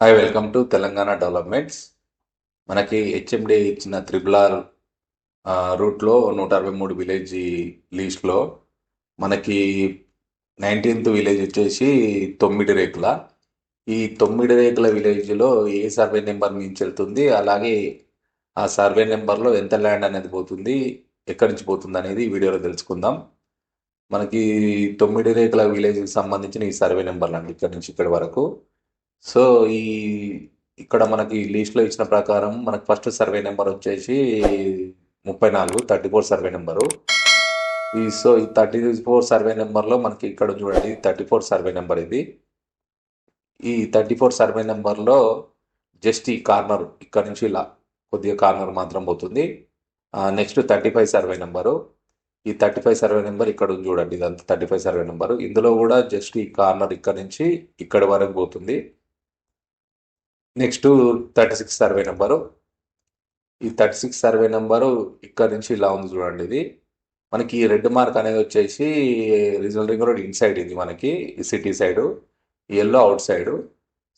Hi welcome to Telangana developments. మనకి HMD ఇచ్చిన triple R రూట్లో 163 విలేజ్ లీస్ట్లో మనకి 19th విలేజ్ వచ్చేసి తొమ్మిడి రేకుల. ఈ తొమ్మిడి రేకుల విలేజ్లో ఏ సర్వే నెంబర్ నుంచి వెళ్తుంది, అలాగే ఆ సర్వే నెంబర్లో ఎంత ల్యాండ్ అనేది పోతుంది, ఎక్కడి నుంచి పోతుంది అనేది ఈ వీడియోలో తెలుసుకుందాం. మనకి తొమ్మిడి రేకుల విలేజ్కి సంబంధించిన ఈ సర్వే నెంబర్లు అండి ఇక్కడ నుంచి ఇక్కడి వరకు. సో ఈ ఇక్కడ మనకి లీస్ట్లో ఇచ్చిన ప్రకారం మనకు ఫస్ట్ సర్వే నెంబర్ వచ్చేసి 34 సర్వే నెంబరు. ఈ 34 సర్వే నెంబర్లో మనకి ఇక్కడ చూడండి 34 సర్వే నెంబర్ ఇది. ఈ 34 సర్వే నెంబర్లో జస్ట్ ఈ కార్నర్ ఇక్కడ నుంచి ఇలా కొద్దిగా కార్నర్ మాత్రం పోతుంది. Next 35 survey number. ఈ 35 సర్వే నెంబర్ ఇక్కడ ఉంది చూడండి, ఇదంతా 35 సర్వే నెంబరు. ఇందులో కూడా జస్ట్ ఈ కార్నర్ ఇక్కడ నుంచి ఇక్కడ వరకు పోతుంది. Next 36 survey number. ఈ 36 సర్వే నెంబరు ఇక్కడ నుంచి ఇలా ఉంది చూడండి. ఇది మనకి ఈ రెడ్ మార్క్ అనేది వచ్చేసి రీజనల్ రింగ్ రోడ్ ఇన్సైడ్, ఇది మనకి ఈ city side, yellow out side.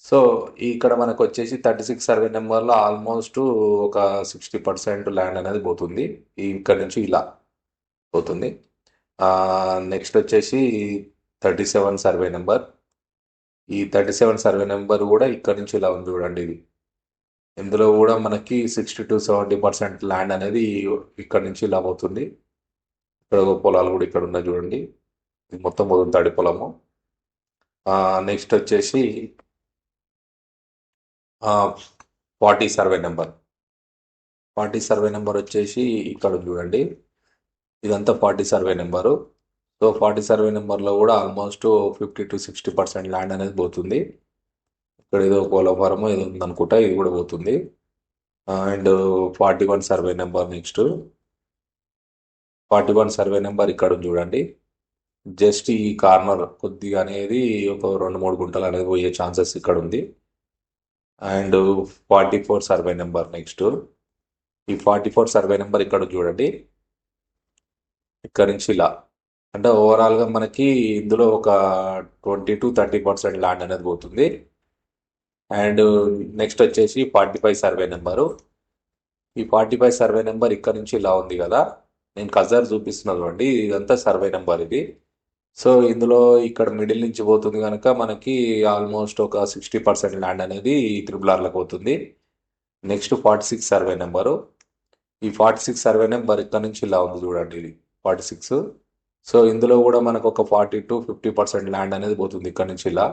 So ఇక్కడ మనకు వచ్చేసి 36 సర్వే నెంబర్లో ఆల్మోస్ట్ ఒక 60% ల్యాండ్ అనేది పోతుంది. ఇక్కడ నుంచి ఇలా పోతుంది. నెక్స్ట్ వచ్చేసి 37 సర్వే నెంబర్. ఈ 37 సర్వే నెంబర్ కూడా ఇక్కడ నుంచి ఇలా ఉంది చూడండి. ఇది ఇందులో కూడా మనకి 60 to 70% ల్యాండ్ అనేది ఇక్కడ నుంచి ఇలా పోతుంది. ఇక్కడ పొలాలు కూడా ఇక్కడ ఉన్నాయి చూడండి, ఇది మొత్తం పోతుంది తడి పొలము. నెక్స్ట్ వచ్చేసి 40 సర్వే నెంబర్. 40 సర్వే నెంబర్ వచ్చేసి ఇక్కడ ఉంది చూడండి, ఇదంతా 40 సర్వే నెంబరు. సో 40 సర్వే నెంబర్లో కూడా ఆల్మోస్ట్ 50 to 60% ల్యాండ్ అనేది పోతుంది. ఇక్కడ ఏదో పోలవరము ఏదో ఉందనుకుంటా, ఇది కూడా పోతుంది. And 41 survey number. Next 41 survey number ఇక్కడ ఉంది చూడండి, జస్ట్ ఈ కార్నర్ కొద్దిగా అనేది ఒక 2-3 గుంటలు అనేది పోయే ఛాన్సెస్ ఇక్కడ ఉంది. And 44 survey number. నెక్స్ట్ ఈ 44 సర్వే నెంబర్ ఇక్కడ ఉంది చూడండి, ఇక్కడ నుంచి ఇలా. అంటే ఓవరాల్గా మనకి ఇందులో ఒక 20 to 30% ల్యాండ్ అనేది పోతుంది. అండ్ నెక్స్ట్ వచ్చేసి 45 సర్వే నెంబరు. ఈ 45 సర్వే నెంబర్ ఇక్కడ నుంచి ఇలా ఉంది కదా, నేను కజర్ చూపిస్తున్నా చూడండి, ఇదంతా సర్వే నెంబర్ ఇది. సో ఇందులో ఇక్కడ మిడిల్ నుంచి పోతుంది కనుక మనకి ఆల్మోస్ట్ ఒక 60% ల్యాండ్ అనేది త్రిబుల్ ఆర్లకు పోతుంది. Next 46 survey number. ఈ 46 సర్వే నెంబర్ ఇక్కడ నుంచి ఇలా ఉంది చూడండి, ఇది 46. సో ఇందులో కూడా మనకు ఒక 40 to 50% ల్యాండ్ అనేది పోతుంది ఇక్కడ నుంచి ఇలా.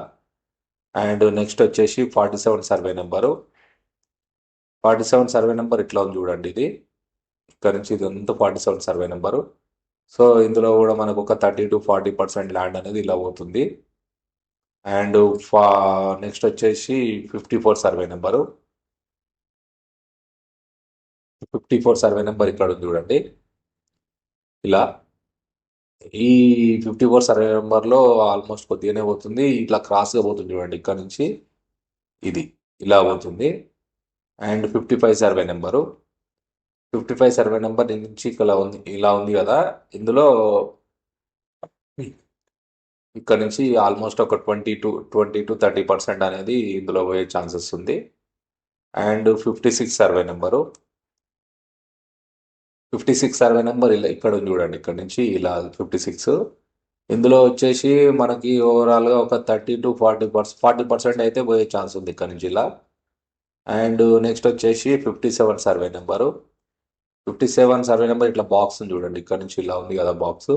అండ్ నెక్స్ట్ వచ్చేసి 47 సర్వే నెంబరు. 47 సర్వే నెంబర్ ఇట్లా ఉంది చూడండి, ఇది ఇక్కడ నుంచి ఇదంతా 47 సర్వే నెంబరు. సో ఇందులో కూడా మనకు ఒక 30 to 40% ల్యాండ్ అనేది ఇలా పోతుంది. అండ్ నెక్స్ట్ వచ్చేసి 54 సర్వే నెంబరు. 54 సర్వే నెంబర్ ఇక్కడ ఉంది చూడండి, ఇలా. ఈ 54 సర్వే నెంబర్లో ఆల్మోస్ట్ కొద్దిగానే పోతుంది, ఇట్లా క్రాస్గా పోతుంది చూడండి, ఇక్కడ నుంచి ఇది ఇలా పోతుంది. And 55 survey number. 55 survey number నుంచి ఇలా ఉంది కదా, ఇందులో ఇక్కడ నుంచి ఆల్మోస్ట్ ఒక 20 to 30% అనేది ఇందులో పోయే ఛాన్సెస్ ఉంది. And 56 survey number. 56 survey number ఇలా ఇక్కడ ఉంది చూడండి, ఇక్కడ నుంచి ఇలా 56. ఇందులో వచ్చేసి మనకి ఓవరాల్గా ఒక 30 to 40% అయితే పోయే ఛాన్స్ ఉంది ఇక్కడ నుంచి ఇలా. అండ్ నెక్స్ట్ వచ్చేసి 57 సర్వే నెంబరు. 57 సర్వే నెంబర్ ఇట్లా బాక్స్ ఉంది చూడండి, ఇక్కడ నుంచి ఇలా ఉంది కదా బాక్స్.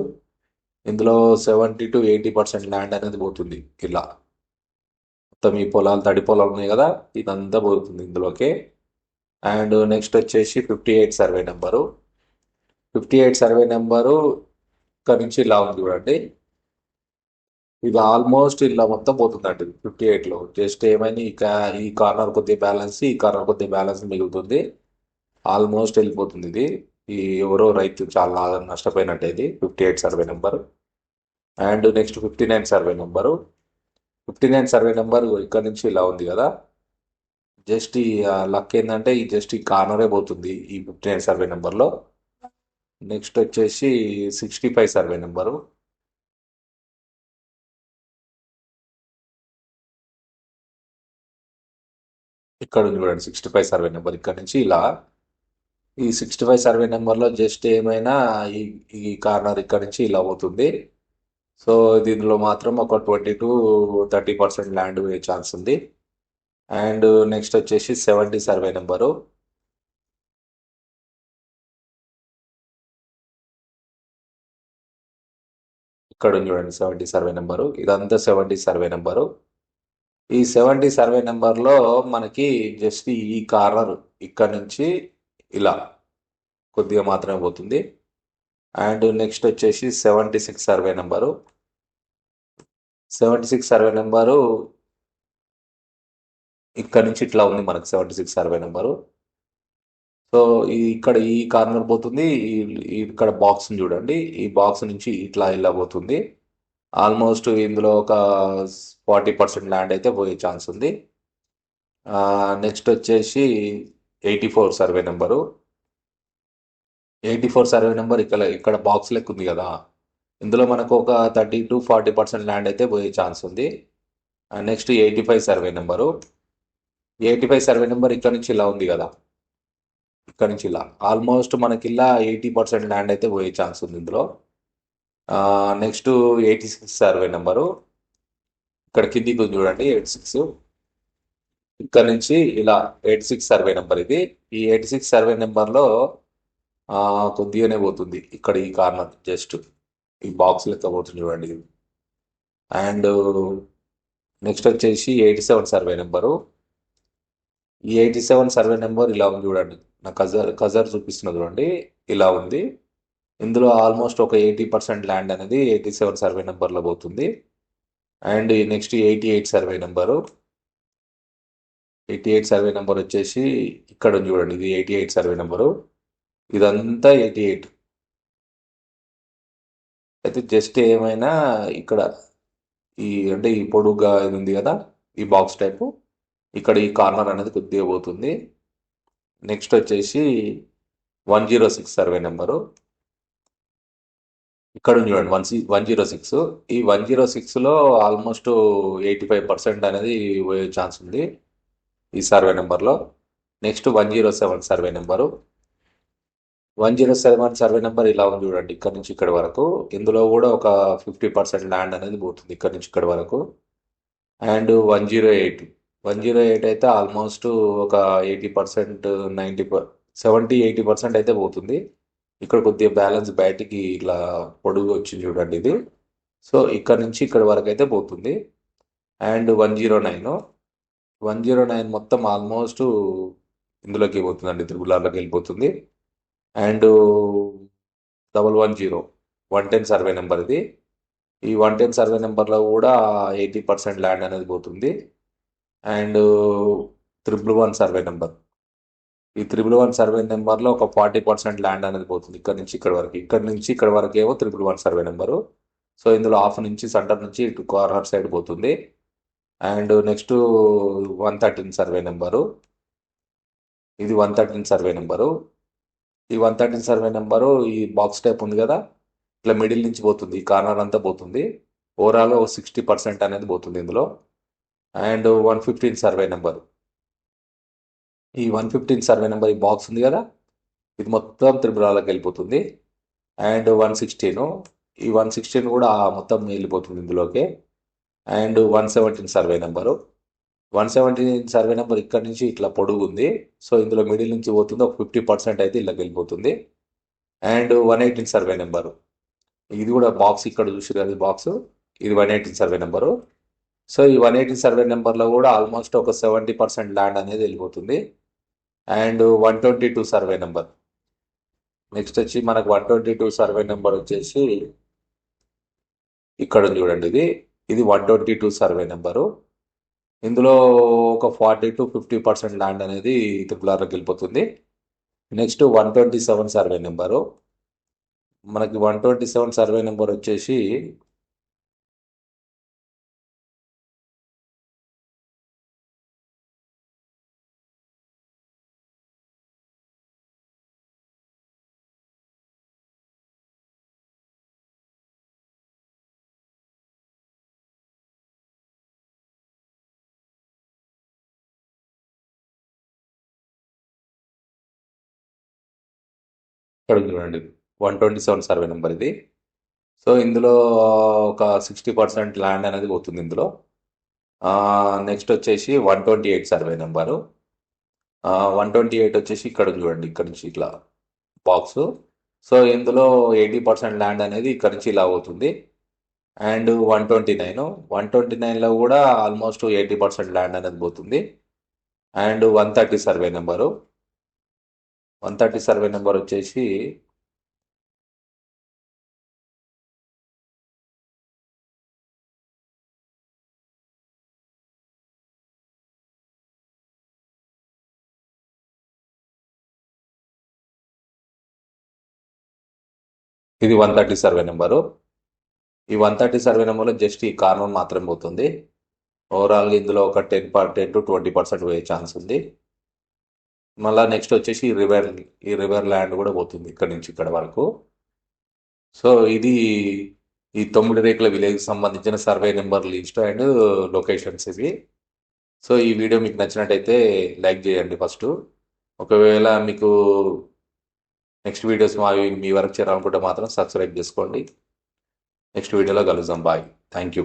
ఇందులో 70 to 80% ల్యాండ్ అనేది పోతుంది ఇలా. మొత్తం ఈ పొలాలు తడి పొలాలు ఉన్నాయి కదా, ఇదంతా పోతుంది ఇందులోకి. అండ్ నెక్స్ట్ వచ్చేసి 58 సర్వే నెంబరు. 58 సర్వే నెంబరు ఇక్కడ నుంచి ఇలా ఉంది చూడండి, ఇది ఆల్మోస్ట్ ఇలా మొత్తం పోతుందండి 58లో. జస్ట్ ఏమైనా ఈ కార్నర్ కొద్దిగా బ్యాలెన్స్, ఈ కార్నర్ కొద్దిగా బ్యాలెన్స్ మిగులుతుంది, ఆల్మోస్ట్ వెళ్ళిపోతుంది ఇది. ఈ ఎవరో రైతు చాలా నష్టపోయినట్టు ఇది 58 survey number. And next 59 survey number. 59 survey number ఇక్కడ నుంచి ఇలా ఉంది కదా, జస్ట్ ఈ లక్ ఏంటంటే ఈ జస్ట్ ఈ కార్నరే పోతుంది ఈ 59 సర్వే నెంబర్లో. నెక్స్ట్ వచ్చేసి 65 సర్వే నెంబరు. ఇక్కడ ఉంది చూడండి 65 సర్వే నెంబర్. ఇక్కడ నుంచి ఇలా ఈ 65 సర్వే నెంబర్లో జస్ట్ ఏమైనా ఈ ఈ కార్నర్ ఇక్కడ నుంచి ఇలా పోతుంది. సో దీనిలో మాత్రం ఒక 20 to 30% ల్యాండ్ పోయే ఛాన్స్ ఉంది. అండ్ నెక్స్ట్ వచ్చేసి 70 సర్వే నెంబరు. ఇక్కడ ఉంది చూడండి 70 సర్వే నెంబరు. ఇదంతా 70 సర్వే నెంబరు. ఈ 70 సర్వే నెంబర్లో మనకి జస్ట్ ఈ కార్నర్ ఇక్కడ నుంచి ఇలా కొద్దిగా మాత్రమే పోతుంది. అండ్ నెక్స్ట్ వచ్చేసి 76 సర్వే నెంబరు. 76 సర్వే నెంబరు ఇక్కడ నుంచి ఇట్లా ఉంది మనకు 76 సర్వే నెంబరు. సో ఇక్కడ ఈ కార్నర్ పోతుంది. ఇక్కడ బాక్స్ చూడండి. ఈ బాక్స్ నుంచి ఇట్లా ఇలా పోతుంది. ఆల్మోస్ట్ ఇందులో ఒక 40% ల్యాండ్ అయితే పోయే ఛాన్స్ ఉంది. నెక్స్ట్ వచ్చేసి 84 సర్వే నెంబరు. 84 సర్వే నెంబర్ ఇక్కడ బాక్స్ లెక్క ఉంది కదా, ఇందులో మనకు ఒక 30 to 40% ల్యాండ్ అయితే పోయే ఛాన్స్ ఉంది. Next 85 survey number. 85 survey number ఇక్కడ నుంచి ఇలా ఉంది కదా, ఇక్కడ నుంచి ఇలా ఆల్మోస్ట్ మనకి ఇలా 80% ల్యాండ్ అయితే పోయే ఛాన్స్ ఉంది ఇందులో. Next 86 survey number. ఇక్కడ కిందికి ఉంది చూడండి 86. ఇక్కడ నుంచి ఇలా 86 సర్వే నెంబర్ ఇది. ఈ 86 సర్వే నెంబర్లో కొద్దిగానే పోతుంది. ఇక్కడ ఈ కార్నర్ జస్ట్ ఈ బాక్స్ లెక్క పోతుంది చూడండి ఇది. అండ్ నెక్స్ట్ వచ్చేసి 87 సర్వే నెంబరు. ఈ 87 సర్వే నెంబర్ ఇలా ఉంది చూడండి. నా కజర్ చూపిస్తున్నది చూడండి, ఇలా ఉంది. ఇందులో ఆల్మోస్ట్ ఒక 80% ల్యాండ్ అనేది 87 సర్వే నెంబర్లో పోతుంది. And next 88 survey number. 88 survey number వచ్చేసి ఇక్కడ ఉంది చూడండి, ఇది 88 సర్వే నెంబరు. ఇదంతా 88. అయితే జస్ట్ ఏమైనా ఇక్కడ అంటే ఈ పొడుగ్గా ఇది ఉంది కదా, ఈ బాక్స్ టైపు, ఇక్కడ ఈ కార్నర్ అనేది కొద్దిగా పోతుంది. నెక్స్ట్ వచ్చేసి 106 సర్వే నెంబరు. ఇక్కడ ఉంది చూడండి 106. ఈ 106లో ఆల్మోస్ట్ 85% అనేది పోయే ఛాన్స్ ఉంది ఈ సర్వే నెంబర్లో. Next 107 survey number. 107 survey number ఇలా ఉంది చూడండి, ఇక్కడ నుంచి ఇక్కడ వరకు. ఇందులో కూడా ఒక 50% ల్యాండ్ అనేది పోతుంది ఇక్కడ నుంచి ఇక్కడ వరకు. అండ్ 108 అయితే ఆల్మోస్ట్ ఒక 80%, 70-80% అయితే పోతుంది. ఇక్కడ కొద్దిగా బ్యాలెన్స్ బయటికి ఇలా పొడుగు వచ్చింది చూడండి ఇది. సో ఇక్కడ నుంచి ఇక్కడ వరకు అయితే పోతుంది. అండ్ 109 మొత్తం ఆల్మోస్ట్ ఇందులోకి పోతుందండి, త్రిబులార్లోకి వెళ్ళిపోతుంది. అండ్ 110 సర్వే నెంబర్ ఇది. ఈ 110 సర్వే నెంబర్లో కూడా 80% ల్యాండ్ అనేది పోతుంది. And 111 survey number. ఈ 111 సర్వే నెంబర్లో ఒక 40% ల్యాండ్ అనేది పోతుంది ఇక్కడ నుంచి ఇక్కడ వరకు. ఇక్కడ నుంచి ఇక్కడ వరకు ఏమో 111 సర్వే నెంబరు. సో ఇందులో హాఫ్ నుంచి సెంటర్ నుంచి ఇటు కార్నర్ సైడ్ పోతుంది. And next 113 survey number. ఇది 113 సర్వే నెంబరు. ఈ 113 సర్వే నెంబరు ఈ బాక్స్ టైప్ ఉంది కదా, ఇట్లా మిడిల్ నుంచి పోతుంది, ఈ కార్నర్ అంతా పోతుంది. ఓవరాల్ 60% అనేది పోతుంది ఇందులో. And 115 survey number. ఈ 115 సర్వే నెంబర్ ఈ బాక్స్ ఉంది కదా, ఇది మొత్తం త్రిపురాలకు వెళ్ళిపోతుంది. అండ్ 116, ఈ 116 కూడా మొత్తం వెళ్ళిపోతుంది ఇందులోకి. And 117 survey number. 117 survey number ఇక్కడ నుంచి ఇట్లా పొడుగు ఉంది. సో ఇందులో మిడిల్ నుంచి పోతుంది, ఒక 50% అయితే ఇళ్ళకి వెళ్ళిపోతుంది. And 118 survey number. ఇది కూడా బాక్స్ ఇక్కడ చూసారు కదా, బాక్స్ ఇది 118 సర్వే నెంబరు. సో ఈ 118 సర్వే నెంబర్లో కూడా ఆల్మోస్ట్ ఒక 70% ల్యాండ్ అనేది వెళ్ళిపోతుంది. And 122 survey number. నెక్స్ట్ వచ్చి మనకు 122 సర్వే నెంబర్ వచ్చేసి ఇక్కడ ఉంది చూడండి, ఇది 122 సర్వే నెంబరు. ఇందులో ఒక 40-50% ల్యాండ్ అనేది త్రిపులార్లోకి వెళ్ళిపోతుంది. Next 127 survey number. మనకి 127 సర్వే నెంబర్ వచ్చేసి ఇక్కడ చూడండి 127 సర్వే నెంబర్ ఇది. సో ఇందులో ఒక 60% ల్యాండ్ అనేది పోతుంది ఇందులో. నెక్స్ట్ వచ్చేసి 128 సర్వే నెంబరు. 128 వచ్చేసి ఇక్కడ చూడండి, ఇక్కడ నుంచి ఇట్లా బాక్స్. సో ఇందులో 80% ల్యాండ్ అనేది ఇక్కడ నుంచి ఇలా అవుతుంది. అండ్ 129లో కూడా ఆల్మోస్ట్ 80% ల్యాండ్ అనేది పోతుంది. And 130 survey number. 130 survey number వచ్చేసి ఇది 130 సర్వే నెంబరు. ఈ 130 సర్వే నెంబర్లో జస్ట్ ఈ కార్నర్ మాత్రమే పోతుంది. ఓవరాల్ ఇందులో ఒక 10% to 20% పోయే ఛాన్స్ ఉంది. మళ్ళీ నెక్స్ట్ వచ్చేసి ఈ రివర్ ల్యాండ్ కూడా పోతుంది ఇక్కడ నుంచి ఇక్కడ వరకు. సో ఇది ఈ 9 రేకుల విలేజ్కి సంబంధించిన survey number list and locations ఇవి. సో ఈ వీడియో మీకు నచ్చినట్టయితే లైక్ చేయండి ఫస్ట్. ఒకవేళ మీకు నెక్స్ట్ వీడియోస్ మీ వరకు చేరాలనుకుంటే మాత్రం సబ్స్క్రైబ్ చేసుకోండి. నెక్స్ట్ వీడియోలో కలుద్దాం. బాయ్. Thank you.